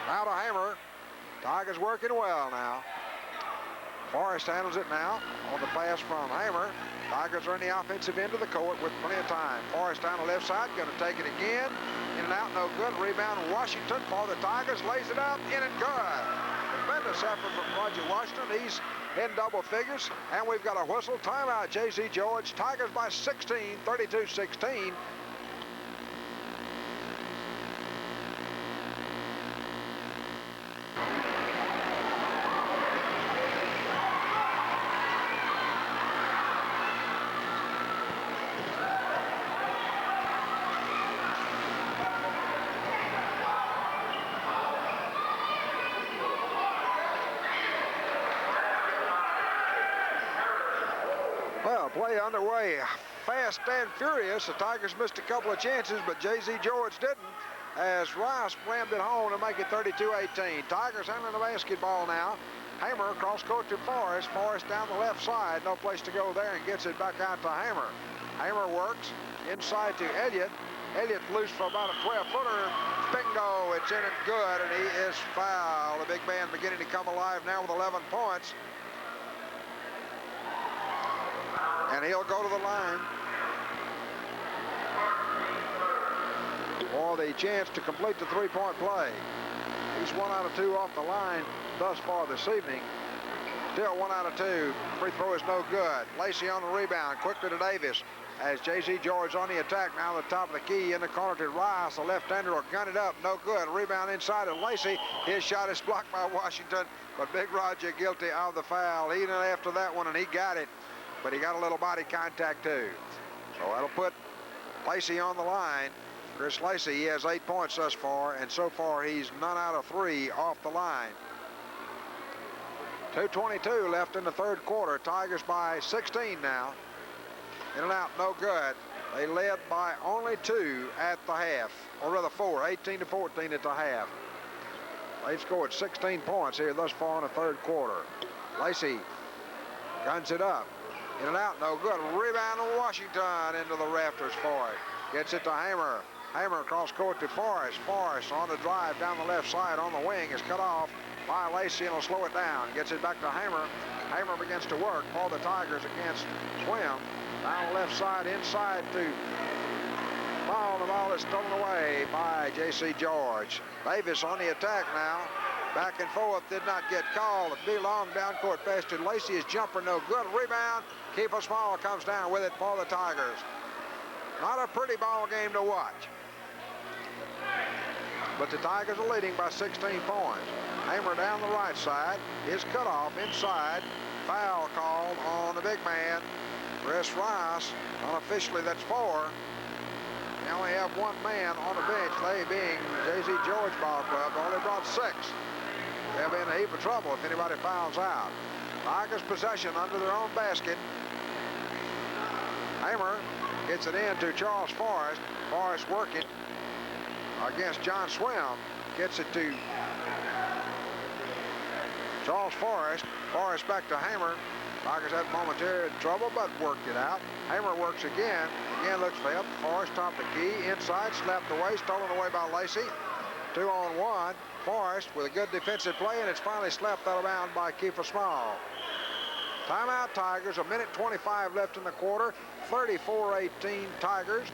Now to Hamer. Tigers working well now. Forrest handles it now on the pass from Hamer. Tigers are in the offensive end of the court with plenty of time. Forrest down the left side, going to take it again. In and out, no good. Rebound Washington for the Tigers. Lays it up, in and good. Tremendous effort from Roger Washington. He's in double figures. And we've got a whistle. Timeout, J.C. George. Tigers by 16, 32-16. Well, play underway. Fast and furious. The Tigers missed a couple of chances, but J.C. George didn't, as Rice slammed it home to make it 32-18. Tigers handling the basketball now. Hamer across court to Forrest. Forrest down the left side. No place to go there, and gets it back out to Hamer. Hamer works inside to Elliott. Elliott loose for about a 12-footer. Bingo, it's in and good, and he is fouled. The big man beginning to come alive now with 11 points. And he'll go to the line for the chance to complete the three-point play. He's 1 out of 2 off the line thus far this evening. Still 1 out of 2. Free throw is no good. Lacey on the rebound. Quickly to Davis. As J.Z. George on the attack. Now the top of the key in the corner to Rice. The left-hander will gun it up. No good. Rebound inside of Lacey. His shot is blocked by Washington. But Big Roger guilty of the foul. He went after that one, and he got it. But he got a little body contact, too. So that'll put Lacey on the line. Chris Lacey, he has 8 points thus far, and so far he's none out of 3 off the line. 2:22 left in the third quarter. Tigers by 16 now. In and out, no good. They led by only 2 at the half, or rather 4, 18-14 at the half. They've scored 16 points here thus far in the third quarter. Lacey guns it up. In and out, no good. Rebound to Washington into the rafters for it. Gets it to Hamer. Hamer across court to Forrest. Forrest on the drive down the left side on the wing is cut off by Lacey and will slow it down. Gets it back to Hamer. Hamer begins to work for the Tigers against Swim. Down the left side, inside to Ball. The ball is stolen away by J.C. George. Davis on the attack now. Back and forth, did not get called. A big long down court pass to Lacey. His jumper no good. Rebound. Kiefer Small comes down with it for the Tigers. Not a pretty ball game to watch. But the Tigers are leading by 16 points. Hamer down the right side is cut off inside. Foul called on the big man, Chris Rice. Unofficially, that's 4. They only have 1 man on the bench, they being J.Z. George Ball Club. Only brought 6. They'll be in a heap of trouble if anybody fouls out. Tigers possession under their own basket. Hamer gets it in to Charles Forrest. Forrest working against John Swim. Gets it to Charles Forrest. Forrest back to Hamer. Tigers had momentary trouble, but worked it out. Hamer works again. Again looks for help. Forrest top the key. Inside, slapped away, stolen away by Lacey. 2-on-1. Forrest with a good defensive play, and it's finally slapped out of bounds by Kiefer Small. Timeout Tigers. 1:25 left in the quarter. 34-18 Tigers.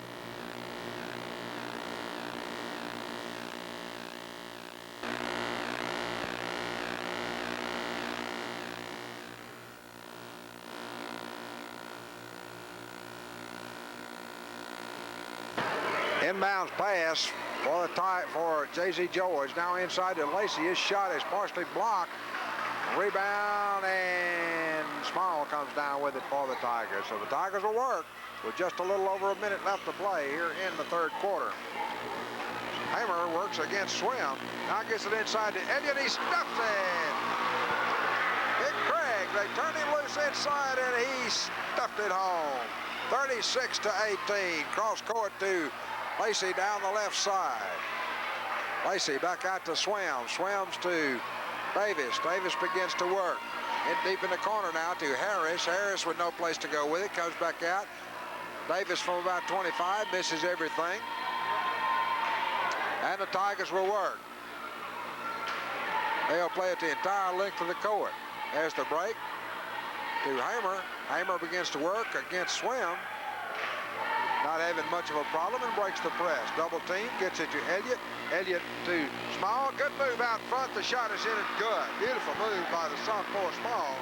Inbounds pass for J.Z. George. Now inside to Lacey. His shot is partially blocked. Rebound, and Small comes down with it for the Tigers. So the Tigers will work with just a little over a minute left to play here in the third quarter. Hamer works against Swim. Now gets it inside to Elliott. He stuffs it. Big Craig, they turned him loose inside, and he stuffed it home. 36-18. Cross court to Lacey down the left side. Lacey back out to Swim. Swims to Davis. Davis begins to work. In deep in the corner now to Harris. Harris with no place to go with it. Comes back out. Davis from about 25. Misses everything. And the Tigers will work. They'll play it the entire length of the court. There's the break to Hamer. Hamer begins to work against Swim. Not having much of a problem, and breaks the press. Double team, gets it to Elliott. Elliott to Small. Good move out front. The shot is in it good. Beautiful move by the sophomore Small.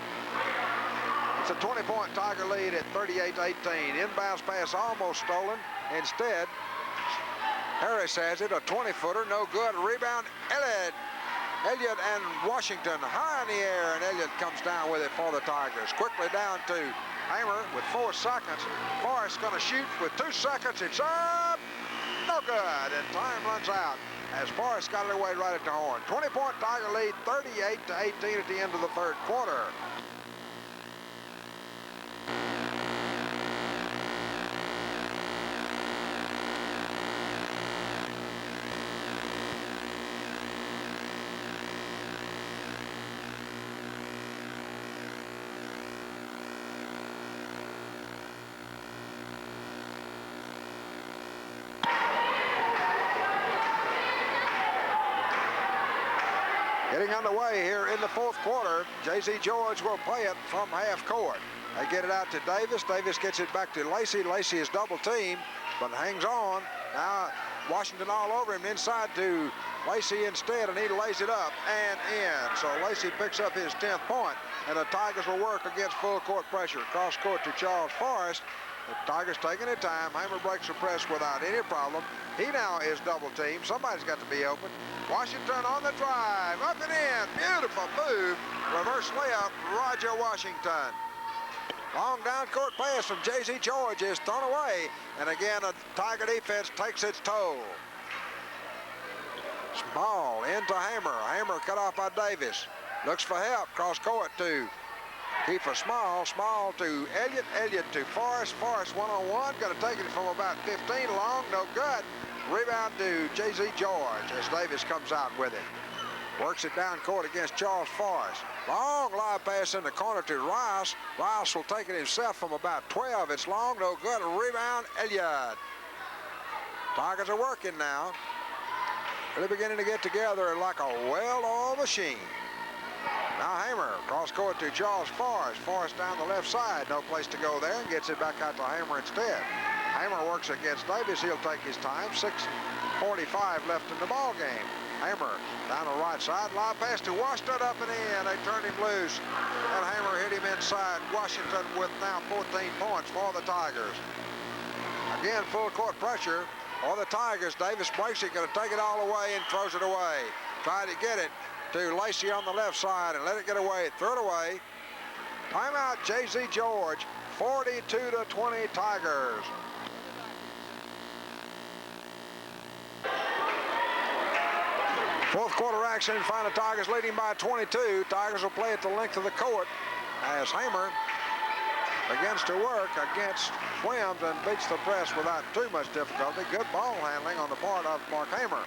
It's a 20-point Tiger lead at 38-18. Inbounds pass almost stolen. Instead, Harris has it. A 20-footer, no good. Rebound, Elliott. Elliott and Washington high in the air, and Elliott comes down with it for the Tigers. Quickly down to Hamer with 4 seconds. Forrest going to shoot with 2 seconds. It's up. No good. And time runs out as Forrest got it away right at the horn. 20-point Tiger lead, 38-18 at the end of the third quarter. Getting underway here in the fourth quarter. J.Z. George will play it from half court. They get it out to Davis. Davis gets it back to Lacey. Lacey is double teamed, but hangs on. Now Washington all over him, inside to Lacey instead, and he lays it up and in. So Lacey picks up his 10th point, and the Tigers will work against full court pressure. Cross court to Charles Forrest. The Tigers taking their time. Hamer breaks the press without any problem. He now is double teamed. Somebody's got to be open. Washington on the drive, up and in. Beautiful move. Reverse layup, Roger Washington. Long down court pass from J.Z. George is thrown away. And again, the Tiger defense takes its toll. Small into Hamer. Hamer cut off by Davis. Looks for help. Cross court to Kiefer Small. Small to Elliott. Elliott to Forrest. Forrest one-on-one. Going to take it from about 15 long. No good. Rebound to J.Z. George as Davis comes out with it. Works it down court against Charles Forrest. Long live pass in the corner to Rice. Rice will take it himself from about 12. It's long, no good. Rebound, Elliott. Tigers are working now. Really beginning to get together like a well-oiled machine. Now Hamer, cross court to Charles Forrest. Forrest down the left side. No place to go there. Gets it back out to Hamer instead. Hamer works against Davis. He'll take his time. 6:45 left in the ball game. Hamer down the right side. Lob pass to Washington, up and in. They turned him loose. And Hamer hit him inside. Washington with now 14 points for the Tigers. Again, full court pressure for the Tigers. Davis breaks it, going to take it all away and throws it away. Tried to get it to Lacey on the left side and let it get away. Threw it away. Timeout, J.Z. George. 42-20 Tigers. Fourth quarter action, find the Tigers leading by 22. Tigers will play at the length of the court as Hamer begins to work against Swims and beats the press without too much difficulty. Good ball handling on the part of Mark Hamer.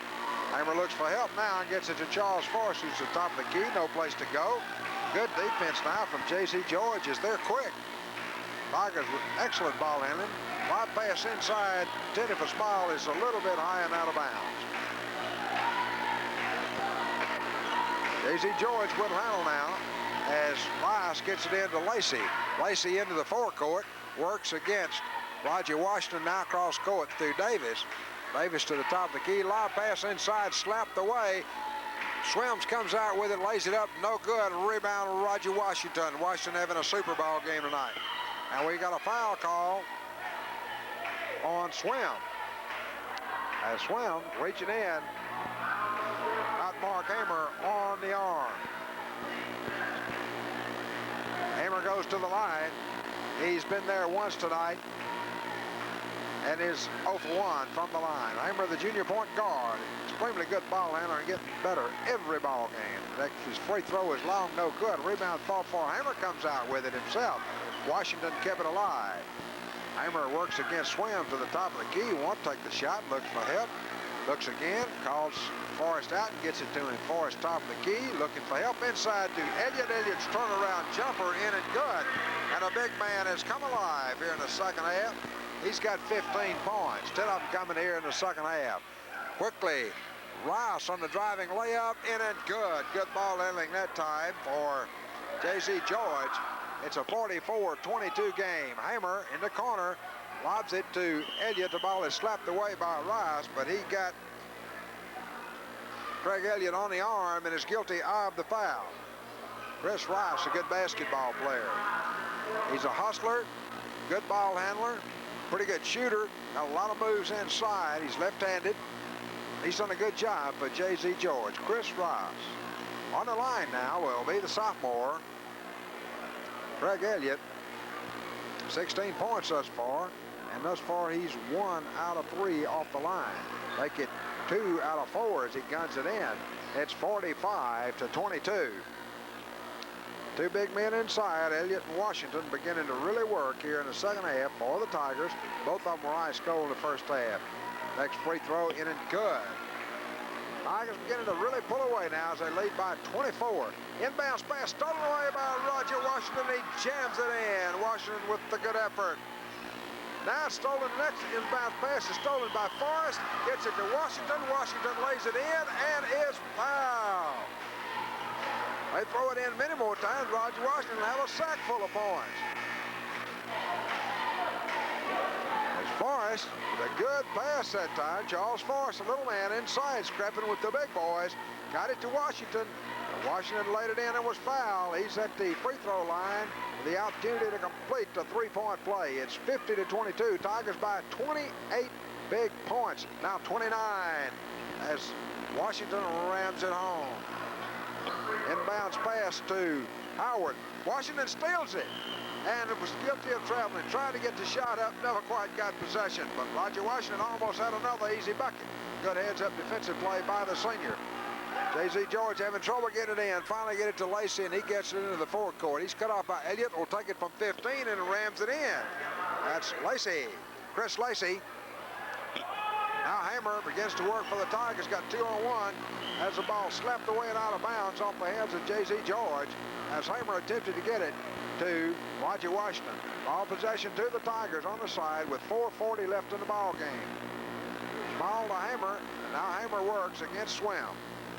Hamer looks for help now and gets it to Charles Forrest, who's at the top of the key, no place to go. Good defense now from J.C. George as they're quick. Tigers with excellent ball handling. Wide pass inside. Jennifer Small is a little bit high and out of bounds. J.C. George will handle now as Rice gets it into Lacey. Lacey into the forecourt, works against Roger Washington, now cross court through Davis. Davis to the top of the key, lob pass inside, slapped away. Swims comes out with it, lays it up, no good. Rebound, Roger Washington. Washington having a Super Bowl game tonight. And we got a foul call on Swim. As Swim reaching in, got Mark Hamer on the arm. Hamer goes to the line. He's been there once tonight and is 0 for 1 from the line. Hamer, the junior point guard, extremely good ball handler and getting better every ball game. His free throw is long, no good. Rebound fought for. Hamer comes out with it himself. Washington kept it alive. Hamer works against Swim to the top of the key. Won't take the shot, looks for help. Looks again, calls Forrest out and gets it to him. Forrest top of the key, looking for help inside to Elliott. Elliott's turnaround jumper in and good. And a big man has come alive here in the second half. He's got 15 points. 10 of them coming here in the second half. Quickly, Rice on the driving layup, in and good. Good ball handling that time for J.C. George. It's a 44-22 game. Hamer in the corner, lobs it to Elliott. The ball is slapped away by Rice, but he got Craig Elliott on the arm and is guilty of the foul. Chris Rice, a good basketball player. He's a hustler, good ball handler, pretty good shooter, got a lot of moves inside. He's left-handed. He's done a good job for J.Z. George. Chris Rice. On the line now will be the sophomore, Craig Elliott. 16 points thus far, and thus far he's 1 out of 3 off the line. Make it 2 out of 4 as he guns it in. It's 45-22. Two big men inside, Elliott and Washington, beginning to really work here in the second half for the Tigers. Both of them were ice cold in the first half. Next free throw in and good. Tigers beginning to really pull away now as they lead by 24. Inbounds pass stolen away by Roger Washington. He jams it in. Washington with the good effort. Now stolen, next inbounds pass is stolen by Forrest. Gets it to Washington. Washington lays it in and is fouled. They throw it in many more times. Roger Washington will have a sack full of points. As Forrest with a good pass that time. Charles Forrest, a little man inside, scrapping with the big boys. Got it to Washington. Washington laid it in and was fouled. He's at the free throw line with the opportunity to complete the three-point play. It's 50-22. Tigers by 28 big points. Now 29 as Washington rams it home. Inbounds pass to Howard. Washington steals it. And it was guilty of traveling, trying to get the shot up, never quite got possession. But Roger Washington almost had another easy bucket. Good heads-up defensive play by the senior. J.Z. George having trouble getting it in. Finally get it to Lacey, and he gets it into the forecourt. He's cut off by Elliott. Will take it from 15 and rams it in. That's Lacey. Chris Lacey. Now Hammer begins to work for the Tigers. Got 2-on-1 as the ball slapped away and out of bounds off the hands of J.Z. George as Hammer attempted to get it to Roger Washington. Ball possession to the Tigers on the side with 4:40 left in the ball game. Ball to Hammer, and now Hammer works against Swim.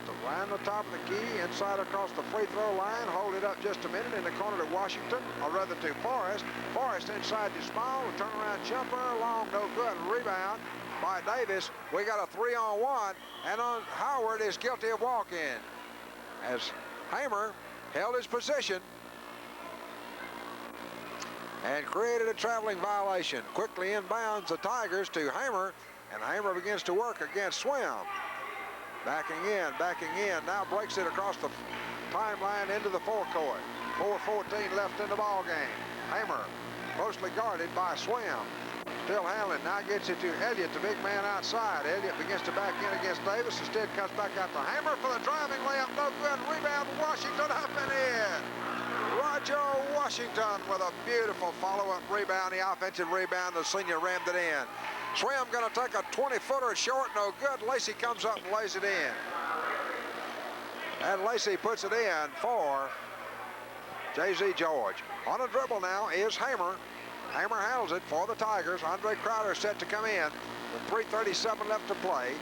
To line the top of the key, inside across the free throw line, hold it up just a minute in the corner to Washington, or rather to Forrest. Forrest inside to Small, a turnaround jumper, long, no good, rebound by Davis. We got a 3-on-1, and Howard is guilty of walk-in as Hammer held his position and created a traveling violation. Quickly inbounds the Tigers to Hammer, and Hammer begins to work against Swim. Backing in, now breaks it across the timeline into the forecourt. 4:14 left in the ball game. Hammer closely guarded by Swim. Still handling, now gets it to Elliott, the big man outside. Elliott begins to back in against Davis, instead cuts back out to Hammer for the driving layup, no good. Rebound, Washington up and in. Roger Washington with a beautiful follow-up rebound. The offensive rebound, the senior rammed it in. Swim going to take a 20-footer short, no good. Lacey comes up and lays it in. And Lacey puts it in for J.Z. George. On a dribble now is Hammer. Hammer handles it for the Tigers. Andre Crowder set to come in with 3:37 left to play.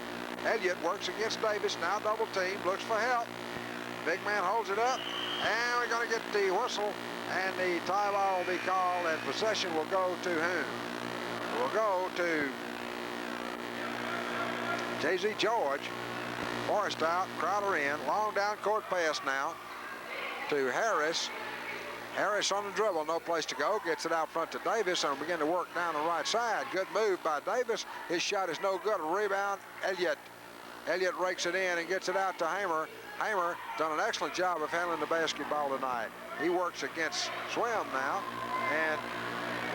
Elliott works against Davis, now double team, looks for help. Big man holds it up, and we're going to get the whistle, and the tie ball will be called, and possession will go to whom? It will go to J.Z. George. Forrest out, Crowder in. Long down court pass now to Harris. Harris on the dribble, no place to go. Gets it out front to Davis and begin to work down the right side. Good move by Davis. His shot is no good. Rebound, Elliott. Elliott rakes it in and gets it out to Hammer. Hammer done an excellent job of handling the basketball tonight. He works against Swim now, and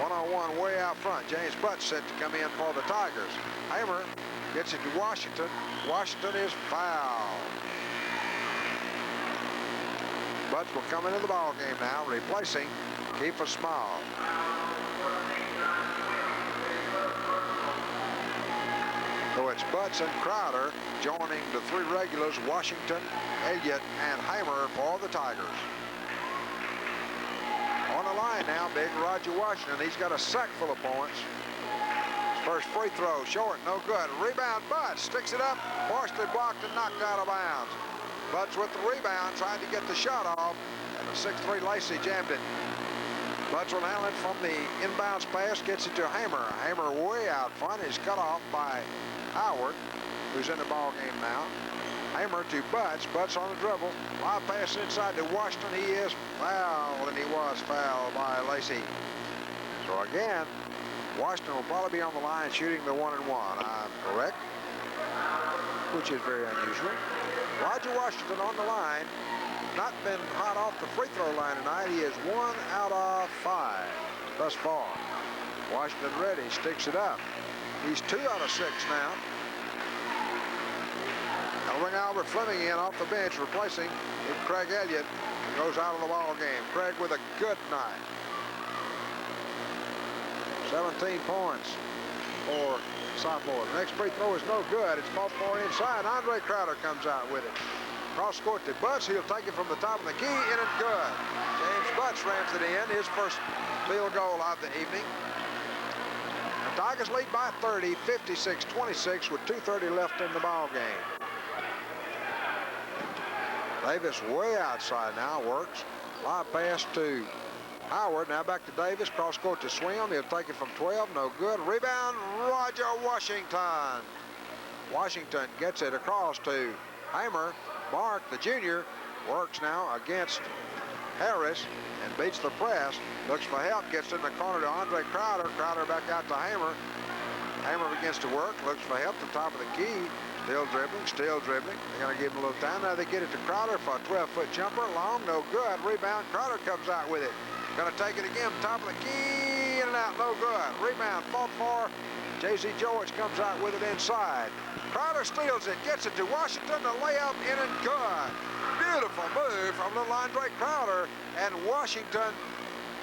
one-on-one way out front. James Butts set to come in for the Tigers. Hammer gets it to Washington. Washington is fouled. Butts will come into the ball game now, replacing Kiefer Small. So it's Butts and Crowder joining the three regulars, Washington, Elliott, and Hammer for the Tigers. On the line now, big Roger Washington. He's got a sack full of points. His first free throw, short, no good. Rebound, Butts sticks it up, partially blocked and knocked out of bounds. Butts with the rebound, trying to get the shot off, and the 6'3" Lacey jammed it. Butts will handle it from the inbounds pass, gets it to Hammer. Hammer way out front is cut off by Howard, who's in the ball game now. Hammer to Butts. Butts on the dribble. Live pass inside to Washington. He is fouled, and he was fouled by Lacey. So again, Washington will probably be on the line shooting the 1-and-1. I'm correct, which is very unusual. Roger Washington on the line. Not been hot off the free throw line tonight. He is 1 out of 5 thus far. Washington ready, sticks it up. He's 2 out of 6 now. They'll bring Albert Fleming in off the bench, replacing Craig Elliott. Goes out of the ball game. Craig with a good night. 17 points for sophomore. The next free throw is no good. It's ball far inside. Andre Crowder comes out with it. Cross court to Butts. He'll take it from the top of the key, in and good. James Butts rams it in. His first field goal of the evening. The Tigers lead by 30, 56-26 with 2:30 left in the ball game. Davis way outside now, works. Live pass to Howard now back to Davis. Cross court to Swim. He'll take it from 12. No good. Rebound, Roger Washington. Washington gets it across to Hamer. Mark, the junior, works now against Harris and beats the press. Looks for help. Gets in the corner to Andre Crowder. Crowder back out to Hamer. Hamer begins to work. Looks for help at the top of the key. Still dribbling, still dribbling. They're going to give him a little time. Now they get it to Crowder for a 12-foot jumper. Long, no good. Rebound. Crowder comes out with it. Going to take it again. Top of the key. In and out. No good. Rebound. Fought for. J.Z. George comes out with it inside. Crowder steals it. Gets it to Washington. The layup in and good. Beautiful move from little Andre Crowder. And Washington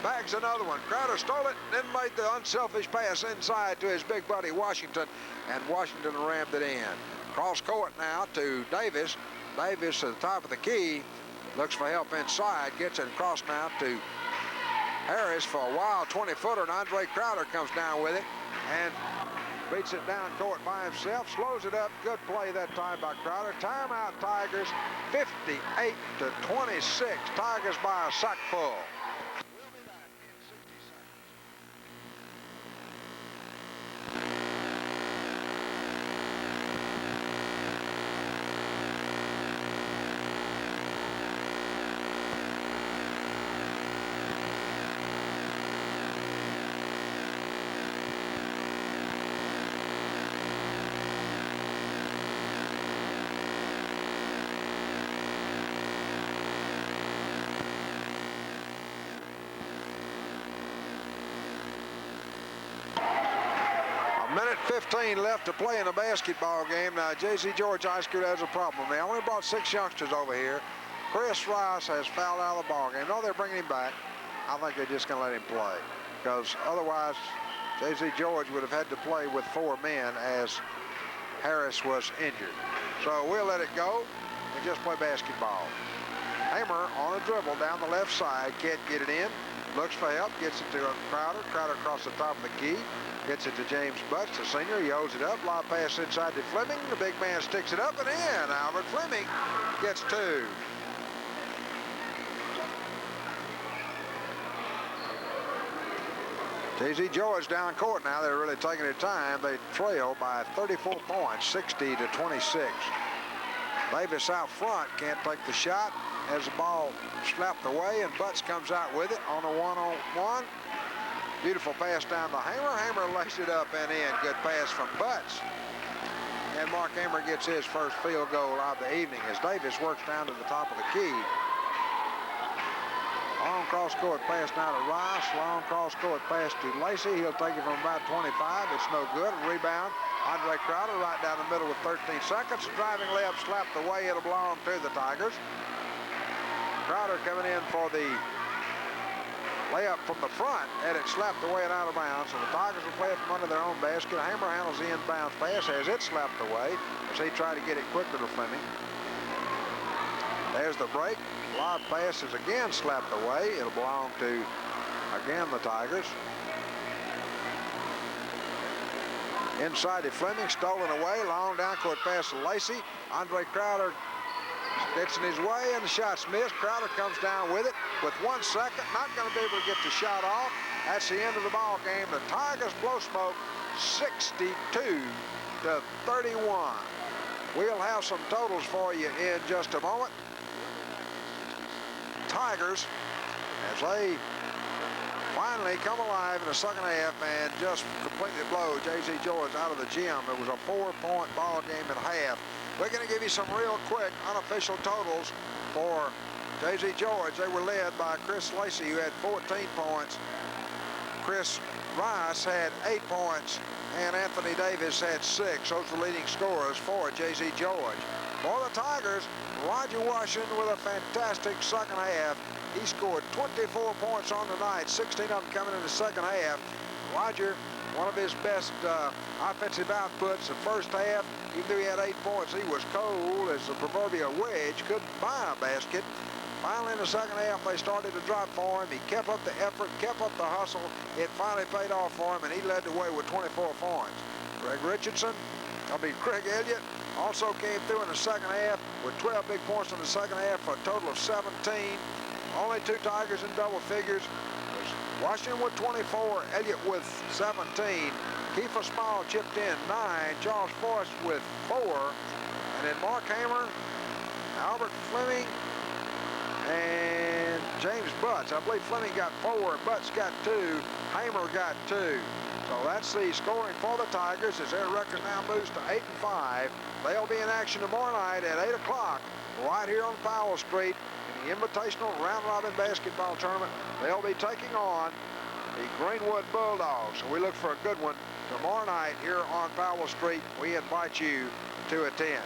bags another one. Crowder stole it, then made the unselfish pass inside to his big buddy Washington, and Washington rammed it in. Cross court now to Davis. Davis to the top of the key. Looks for help inside. Gets it across now to Harris for a wild 20-footer, and Andre Crowder comes down with it and beats it down court by himself. Slows it up. Good play that time by Crowder. Timeout Tigers, 58-26. Tigers by a sackful. Minute 15 left to play in a basketball game. Now, J.Z. George High School has a problem. They only brought 6 youngsters over here. Chris Rice has fouled out of the ball game. No, they're bringing him back. I think they're just going to let him play, because otherwise J.Z. George would have had to play with 4 men as Harris was injured. So we'll let it go and just play basketball. Hamer on a dribble down the left side. Can't get it in. Looks for help. Gets it to Crowder. Crowder across the top of the key. Gets it to James Butts, the senior. He holds it up. Lob pass inside to Fleming. The big man sticks it up and in. Albert Fleming gets 2. J.Z. George down court now. They're really taking their time. They trail by 34 points, 60-26. Davis out front. Can't take the shot. Has the ball slapped away, and Butts comes out with it on a one-on-one. Beautiful pass down to Hamer. Hamer lays it up and in. Good pass from Butts. And Mark Hamer gets his first field goal of the evening as Davis works down to the top of the key. Long cross court pass now to Rice. Long cross court pass to Lacey. He'll take it from about 25. It's no good. Rebound. Andre Crowder right down the middle with 13 seconds. Driving layup slapped away. It'll belong to the Tigers. Crowder coming in for the layup from the front, and it slapped away and out of bounds. So the Tigers will play it from under their own basket. Hamer handles the inbounds pass as it slapped away as he tried to get it quicker to Fleming. There's the break. Lob pass is again slapped away. It'll belong to, again, the Tigers. Inside to Fleming, stolen away. Long down court pass to Lacey. Andre Crowder gets in his way, and the shot's missed. Crowder comes down with it with 1 second. Not going to be able to get the shot off. That's the end of the ball game. The Tigers blow smoke 62-31. We'll have some totals for you in just a moment. Tigers, as they finally come alive in the second half and just completely blow J.Z. George out of the gym. It was a 4-point ball game at half. We're going to give you some real quick unofficial totals for J.Z. George. They were led by Chris Lacey, who had 14 points. Chris Rice had 8 points, and Anthony Davis had 6. Those were leading scorers for J.Z. George. For the Tigers, Roger Washington with a fantastic second half. He scored 24 points on the night, 16 of them coming in the second half. Roger, one of his best offensive outputs the first half. Even though he had 8 points, he was cold as the proverbial wedge. Couldn't buy a basket. Finally, in the second half, they started to drop for him. He kept up the effort, kept up the hustle. It finally paid off for him, and he led the way with 24 points. Craig Elliott also came through in the second half with 12 big points in the second half for a total of 17. Only 2 Tigers in double figures. Washington with 24, Elliott with 17, Kiefer Small chipped in 9, Charles Forrest with 4, and then Mark Hamer, Albert Fleming, and James Butts. I believe Fleming got 4, Butts got 2, Hamer got 2. So that's the scoring for the Tigers as their record now moves to 8-5. They'll be in action tomorrow night at 8 o'clock right here on Powell Street in the Invitational Round Robin Basketball Tournament. They'll be taking on the Greenwood Bulldogs. So we look for a good one tomorrow night here on Powell Street. We invite you to attend.